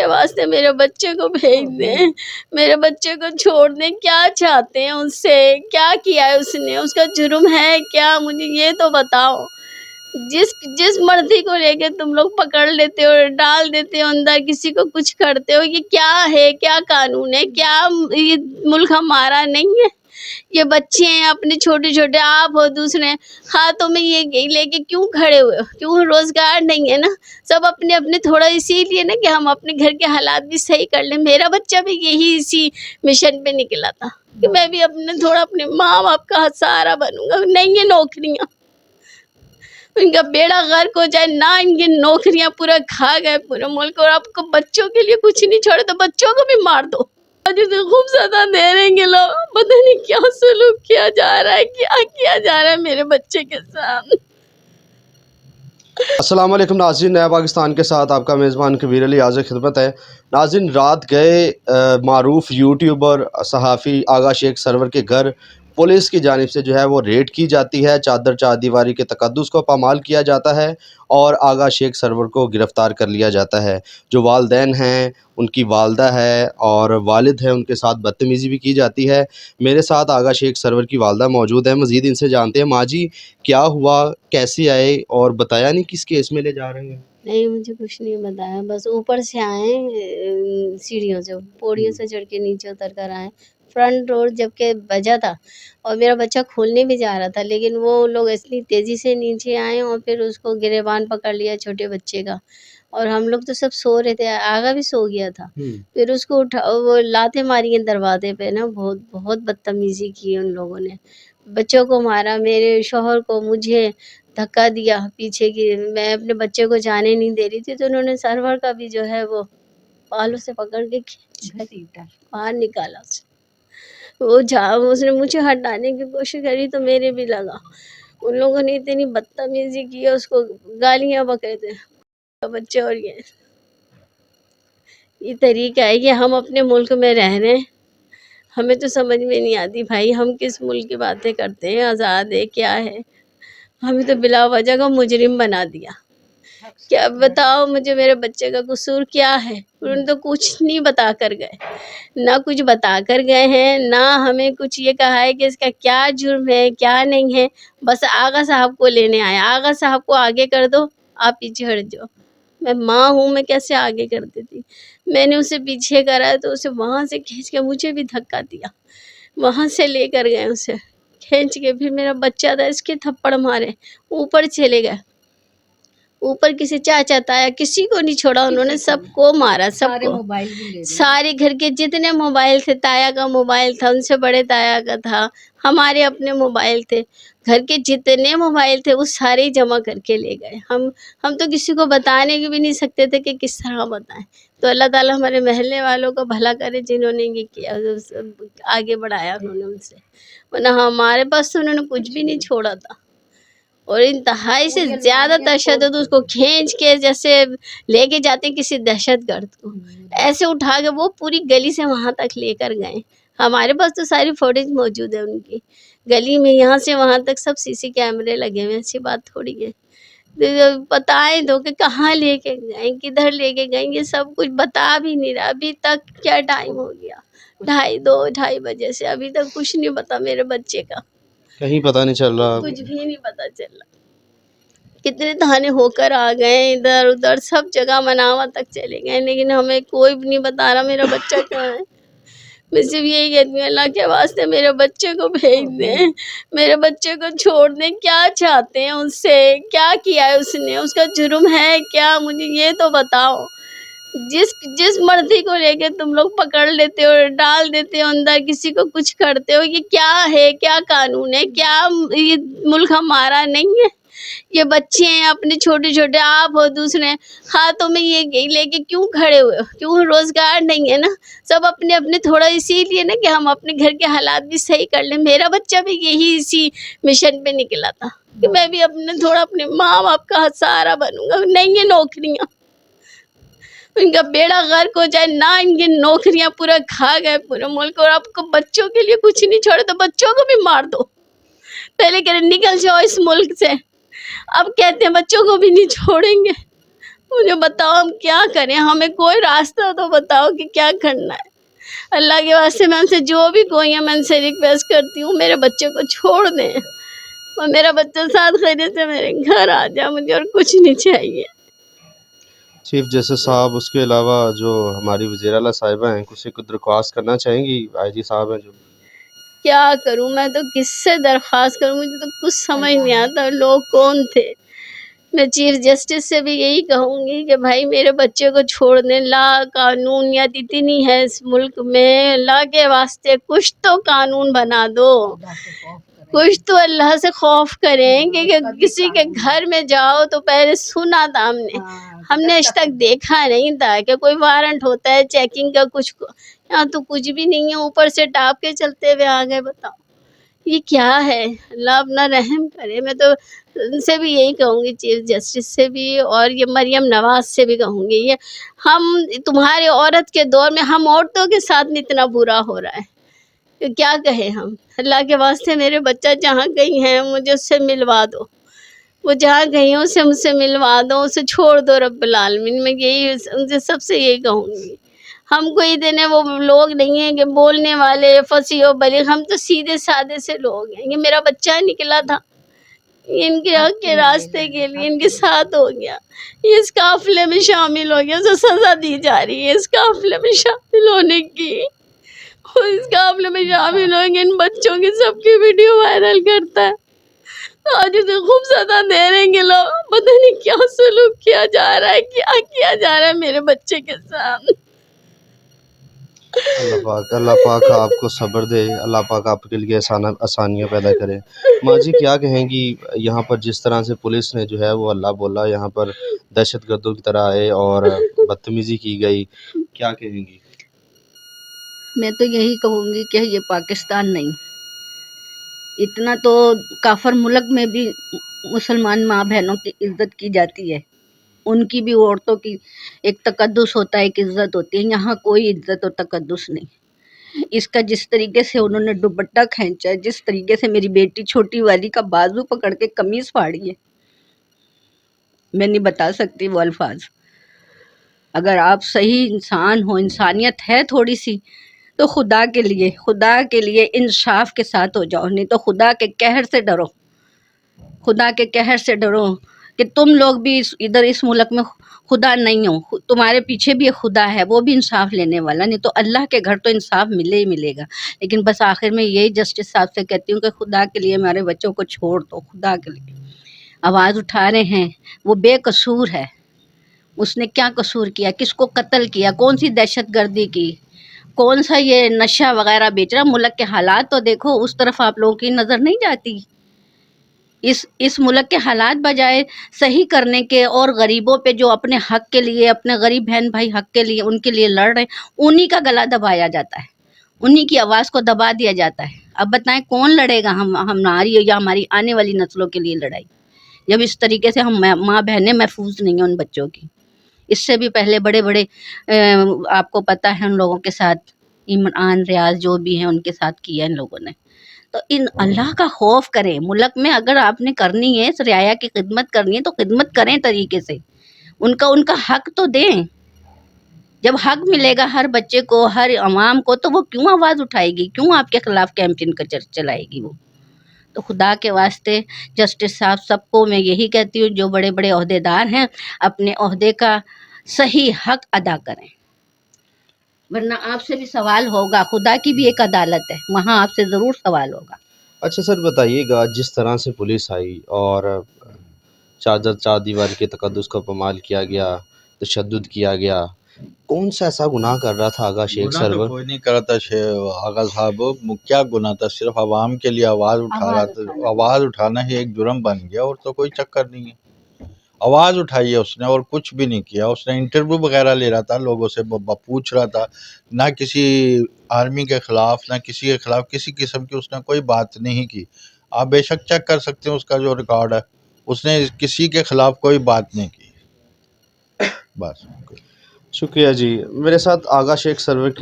کے واسطے میرے بچے کو بھیج دیں، میرے بچے کو چھوڑ دیں۔ کیا چاہتے ہیں اس سے؟ کیا کیا ہے اس نے؟ اس کا جرم ہے کیا؟ مجھے یہ تو بتاؤ۔ جس مرضی کو لے کے تم لوگ پکڑ لیتے ہو، ڈال دیتے ہو اندر، کسی کو کچھ کرتے ہو، یہ کیا ہے؟ کیا قانون ہے؟ کیا یہ ملک ہمارا نہیں ہے؟ یہ بچے ہیں اپنے چھوٹے چھوٹے، آپ ہو دوسرے ہاتھوں میں یہ لے کے کیوں کھڑے ہوئے ہو؟ کیوں روزگار نہیں ہے نا؟ سب اپنے اپنے تھوڑا اسی لیے نا کہ ہم اپنے گھر کے حالات بھی صحیح کر لیں۔ میرا بچہ بھی یہی اسی مشن پہ نکلا تھا کہ میں بھی اپنے ماں باپ کا سہارا بنوں گا۔ نہیں ہے نوکریاں، ان کا بیڑا غرق ہو جائے نہ، ان کی نوکریاں پورا کھا گئے پورے ملک، اور آپ کو بچوں کے لیے کچھ نہیں چھوڑے تو بچوں کو بھی مار دو۔ جسے خوب سزا دے رہیں گے لوگ، پتہ نہیں کیا سلوک کیا جا رہا ہے، کیا کیا جا رہا ہے میرے بچے کے ساتھ۔ السلام علیکم ناظرین، نیا پاکستان کے ساتھ آپ کا میزبان کبیر علی حاضر خدمت ہے۔ ناظرین، رات گئے معروف یوٹیوبر صحافی آغا شیخ سرور کے گھر پولیس کی جانب سے جو ہے وہ ریڈ کی جاتی ہے، چادر چاردیواری کے تقدس کو پامال کیا جاتا ہے اور آغا شیخ سرور کو گرفتار کر لیا جاتا ہے۔ جو والدین ہیں، ان کی والدہ ہے اور والد ہے، ان کے ساتھ بدتمیزی بھی کی جاتی ہے۔ میرے ساتھ آغا شیخ سرور کی والدہ موجود ہیں، مزید ان سے جانتے ہیں۔ ماں جی، کیا ہوا، کیسے آئے اور بتایا نہیں کس کیس میں لے جا رہے ہیں؟ نہیں، مجھے کچھ نہیں بتایا، بس اوپر سے آئے، سیڑھیوں سے پوڑیوں سے چڑھ کے نیچے اتر کر آئے۔ فرنٹ ڈور جب کہ بجا تھا اور میرا بچہ کھولنے بھی جا رہا تھا، لیکن وہ لوگ اتنی تیزی سے نیچے آئے اور پھر اس کو گریبان پکڑ لیا چھوٹے بچے کا، اور ہم لوگ تو سب سو رہے تھے، آگا بھی سو گیا تھا۔ پھر اس کو وہ لاتے ماری ہیں دروازے پہ نا، بہت بدتمیزی کی ان لوگوں نے، بچوں کو مارا، میرے شوہر کو، مجھے دھکا دیا پیچھے کی، میں اپنے بچے کو جانے نہیں دے رہی تھی تو انہوں نے سرور کا بھی جو ہے وہ بالوں سے پکڑ کے باہر نکالا۔ اس نے مجھے ہٹانے کی کوشش کری تو میرے بھی لگا۔ ان لوگوں نے اتنی بدتمیزی کی، اس کو گالیاں بکے تھے بچے، اور یہ طریقہ ہے کہ ہم اپنے ملک میں رہ رہے ہیں، ہمیں تو سمجھ میں نہیں آتی بھائی، ہم کس ملک کی باتیں کرتے ہیں؟ آزاد ہے کیا ہے؟ ہمیں تو بلا وجہ کا مجرم بنا دیا۔ کیا بتاؤ مجھے میرے بچے کا قصور کیا ہے؟ انہوں نے تو کچھ نہیں بتا کر گئے، نہ کچھ بتا کر گئے ہیں، نہ ہمیں کچھ یہ کہا ہے کہ اس کا کیا جرم ہے کیا نہیں ہے۔ بس آغا صاحب کو لینے آیا، آغا صاحب کو آگے کر دو، آپ پیچھے ہٹ جاؤ۔ میں ماں ہوں، میں کیسے آگے کر دیتی؟ میں نے اسے پیچھے کرا تو اسے وہاں سے کھینچ کے مجھے بھی دھکا دیا، وہاں سے لے کر گئے اسے کھینچ کے، پھر میرا بچہ تھا، اس کے تھپڑ مارے، اوپر چلے گئے، اوپر کسی چاچا تایا کسی کو نہیں چھوڑا، انہوں نے سب کو مارا، سب کو، سارے گھر کے جتنے موبائل تھے، تایا کا موبائل تھا، ان سے بڑے تایا کا تھا، ہمارے اپنے موبائل تھے، گھر کے جتنے موبائل تھے وہ سارے جمع کر کے لے گئے۔ ہم تو کسی کو بتانے بھی نہیں سکتے تھے کہ کس طرح بتائیں، تو اللہ تعالیٰ ہمارے محلے والوں کو بھلا کرے جنہوں نے یہ کیا، آگے بڑھایا انہوں نے ان سے، ورنہ ہمارے پاس تو انہوں نے کچھ بھی نہیں چھوڑا تھا۔ اور انتہائی سے زیادہ تشدد، اس کو کھینچ کے جیسے لے کے جاتے کسی دہشت گرد کو، ایسے اٹھا کے وہ پوری گلی سے وہاں تک لے کر گئے۔ ہمارے پاس تو ساری فوٹیج موجود ہے ان کی، گلی میں یہاں سے وہاں تک سب CC کیمرے لگے ہوئے، ایسی بات تھوڑی ہے۔ بتائیں دو کہ کہاں لے کے گئے، کدھر لے کے گئے، یہ سب کچھ بتا بھی نہیں رہا۔ ابھی تک کیا ٹائم ہو گیا، 2:30 بجے سے ابھی تک کچھ نہیں پتا میرے بچے کا، کہیں پتہ نہیں چل رہا؟ کچھ بھی نہیں پتا چل رہا۔ کتنے تھانے ہو کر آ گئے، ادھر ادھر سب جگہ مناوا تک چلے گئے، لیکن ہمیں کوئی بھی نہیں بتا رہا میرا بچہ کہاں ہے۔ میں صرف یہی کہتی ہوں، اللہ کے واسطے میرے بچے کو بھیج دیں، میرے بچے کو چھوڑ دیں۔ کیا چاہتے ہیں اس سے؟ کیا کیا ہے اس نے؟ اس کا جرم ہے کیا؟ مجھے یہ تو بتاؤ۔ جس مرضی کو لے کے تم لوگ پکڑ لیتے ہو، ڈال دیتے ہو اندر، کسی کو کچھ کرتے ہو، یہ کیا ہے؟ کیا قانون ہے؟ کیا یہ ملک ہمارا نہیں ہے؟ یہ بچے ہیں اپنے چھوٹے چھوٹے، آپ ہو دوسرے ہاتھوں میں یہ لے کے کیوں کھڑے ہوئے ہو؟ کیوں روزگار نہیں ہے نا؟ سب اپنے اپنے تھوڑا اسی لیے نا کہ ہم اپنے گھر کے حالات بھی صحیح کر لیں۔ میرا بچہ بھی یہی اسی مشن پہ نکلا تھا کہ میں بھی اپنے ماں باپ کا سہارا بنوں گا۔ نہیں ہے نوکریاں، ان کا بیڑا غرق ہو جائے نہ، ان کی نوکریاں پورا کھا گئے پورے ملک، اور آپ کو بچوں کے لیے کچھ نہیں چھوڑے تو بچوں کو بھی مار دو۔ پہلے کہ نکل جاؤ اس ملک سے، اب کہتے ہیں بچوں کو بھی نہیں چھوڑیں گے۔ مجھے بتاؤ ہم کیا کریں, ہمیں کوئی راستہ تو بتاؤ کہ کیا کرنا ہے. اللہ کے واسطے میں ان سے جو بھی کوئی ہے میں ان سے ریکویسٹ کرتی ہوں میرے بچے کو چھوڑ دیں اور میرا بچہ ساتھ خیریت سے میرے گھر آ جائے, مجھے اور کچھ نہیں چاہیے. چیف جسٹس صاحب, اس کے علاوہ جو ہماری وزیر اعلیٰ صاحبہ ہیں کسی کو درخواست کرنا چاہیں گی؟ آئی جی صاحب ہیں جو. کیا کروں میں, تو کس سے درخواست کروں, مجھے تو کچھ سمجھ نہیں آتا لوگ کون تھے. میں چیف جسٹس سے بھی یہی کہوں گی کہ بھائی میرے بچے کو چھوڑ دیں. لا قانونیت اتنی ہے اس ملک میں, اللہ کے واسطے کچھ تو قانون بنا دو, کچھ تو اللہ سے خوف کریں کہ کسی کے گھر میں جاؤ تو پہلے سنا تھا ہم نے آج تک دیکھا نہیں تھا کہ کوئی وارنٹ ہوتا ہے چیکنگ کا, کچھ یہاں تو کچھ بھی نہیں ہے, اوپر سے ٹاپ کے چلتے ہوئے آ گئے. بتاؤ یہ کیا ہے, اللہ اپنا رحم کرے. میں تو ان سے بھی یہی کہوں گی, چیف جسٹس سے بھی اور یہ مریم نواز سے بھی کہوں گی, یہ ہم تمہارے عورت کے دور میں ہم عورتوں کے ساتھ اتنا برا ہو رہا ہے کہ کیا کہیں ہم. اللہ کے واسطے میرے بچہ جہاں گئی ہیں مجھے اس سے ملوا دو, وہ جہاں گئی ہیں اسے مجھ سے ملوا دو, اسے چھوڑ دو رب العالمین. میں یہی ان سے سب سے یہی کہوں گی. ہم کوئی اتنے وہ لوگ نہیں ہیں کہ بولنے والے فصیح و بلیغ, ہم تو سیدھے سادے سے لوگ ہیں. یہ میرا بچہ نکلا تھا, ان کے حق کے راستے کے لیے ان کے ساتھ ہو گیا, یہ اس قافلے میں شامل ہو گیا, اسے سزا دی جا رہی ہے اس قافلے میں شامل ہونے کی. اس قافلے میں شامل ہوں گے, ان بچوں کی سب کی ویڈیو وائرل کرتا ہے. آج اسے خوب سزا دے رہے ہیں کہ لوگ پتہ نہیں کیا سلوک کیا جا رہا ہے, کیا کیا جا رہا ہے میرے بچے کے ساتھ. اللہ پاک آپ کو صبر دے, اللہ پاک آپ کے لیے آسانیاں پیدا کرے. ماں جی کیا کہیں گی, یہاں پر جس طرح سے پولیس نے جو ہے وہ اللہ بولا یہاں پر دہشت گردوں کی طرح آئے اور بدتمیزی کی گئی, کیا کہیں گی؟ میں تو یہی کہوں گی کہ یہ پاکستان نہیں, اتنا تو کافر ملک میں بھی مسلمان ماں بہنوں کی عزت کی جاتی ہے, ان کی بھی عورتوں کی ایک تقدس ہوتا ہے, ایک عزت ہوتی ہے. یہاں کوئی عزت اور تقدس نہیں. اس کا جس طریقے سے انہوں نے دوپٹہ کھینچا ہے, جس طریقے سے میری بیٹی چھوٹی والی کا بازو پکڑ کے قمیض پھاڑی ہے, میں نہیں بتا سکتی وہ الفاظ. اگر آپ صحیح انسان ہو, انسانیت ہے تھوڑی سی, تو خدا کے لیے انصاف کے ساتھ ہو جاؤ, نہیں تو خدا کے قہر سے ڈرو. خدا کے قہر سے ڈرو کہ تم لوگ بھی ادھر اس ملک میں خدا نہیں ہو, تمہارے پیچھے بھی ایک خدا ہے, وہ بھی انصاف لینے والا. نہیں تو اللہ کے گھر تو انصاف ملے ہی ملے گا. لیکن بس آخر میں یہی جسٹس صاحب سے کہتی ہوں کہ خدا کے لیے ہمارے بچوں کو چھوڑ دو, خدا کے لیے. آواز اٹھا رہے ہیں, وہ بے قصور ہے. اس نے کیا قصور کیا, کس کو قتل کیا, کون سی دہشت گردی کی, کون سا یہ نشہ وغیرہ بیچ رہا. ملک کے حالات تو دیکھو, اس طرف آپ لوگوں کی نظر نہیں جاتی. اس ملک کے حالات بجائے صحیح کرنے کے اور غریبوں پہ جو اپنے حق کے لیے, اپنے غریب بہن بھائی حق کے لیے ان کے لیے لڑ رہے ہیں, انہی کا گلا دبایا جاتا ہے, انہی کی آواز کو دبا دیا جاتا ہے. اب بتائیں کون لڑے گا ہماری یا ہماری آنے والی نسلوں کے لیے لڑائی, جب اس طریقے سے ہم ماں بہنیں محفوظ نہیں ہیں ان بچوں کی. اس سے بھی پہلے بڑے بڑے آپ کو پتہ ہے ان لوگوں کے ساتھ, عمران ریاض جو بھی ہیں ان کے ساتھ کیا ان لوگوں نے. تو ان اللہ کا خوف کریں. ملک میں اگر آپ نے کرنی ہے, اس رعایا کی خدمت کرنی ہے, تو خدمت کریں طریقے سے, ان کا حق تو دیں. جب حق ملے گا ہر بچے کو, ہر عوام کو, تو وہ کیوں آواز اٹھائے گی, کیوں آپ کے خلاف کیمپین کا چلائے گی وہ. تو خدا کے واسطے جسٹس صاحب سب کو میں یہی کہتی ہوں, جو بڑے بڑے عہدیدار ہیں اپنے عہدے کا صحیح حق ادا کریں, ورنہ آپ سے بھی سوال ہوگا. خدا کی بھی ایک عدالت ہے, وہاں آپ سے ضرور سوال ہوگا. اچھا سر بتائیے گا, جس طرح سے پولیس آئی اور چار دیواری کے تقدس کو پامال کیا گیا, تشدد کیا گیا, کون سا ایسا گناہ کر رہا تھا آغا شیخ گناہ تو سرور؟ کوئی نہیں کرا تھا آغا صاحب, کیا گناہ تھا, صرف عوام کے لیے آواز اٹھا رہا تھا. آواز اٹھانا ہی ایک جرم بن گیا, اور تو کوئی چکر نہیں ہے. آواز اٹھائی ہے اس نے اور کچھ بھی نہیں کیا. اس نے انٹرویو وغیرہ لے رہا تھا, لوگوں سے پوچھ رہا تھا, نہ کسی آرمی کے خلاف نہ کسی کے خلاف کسی قسم کی اس نے کوئی بات نہیں کی. آپ بے شک چیک کر سکتے ہیں اس کا جو ریکارڈ ہے, اس نے کسی کے خلاف کوئی بات نہیں کی. بس شکریہ جی. میرے ساتھ آغا شیخ سرور کے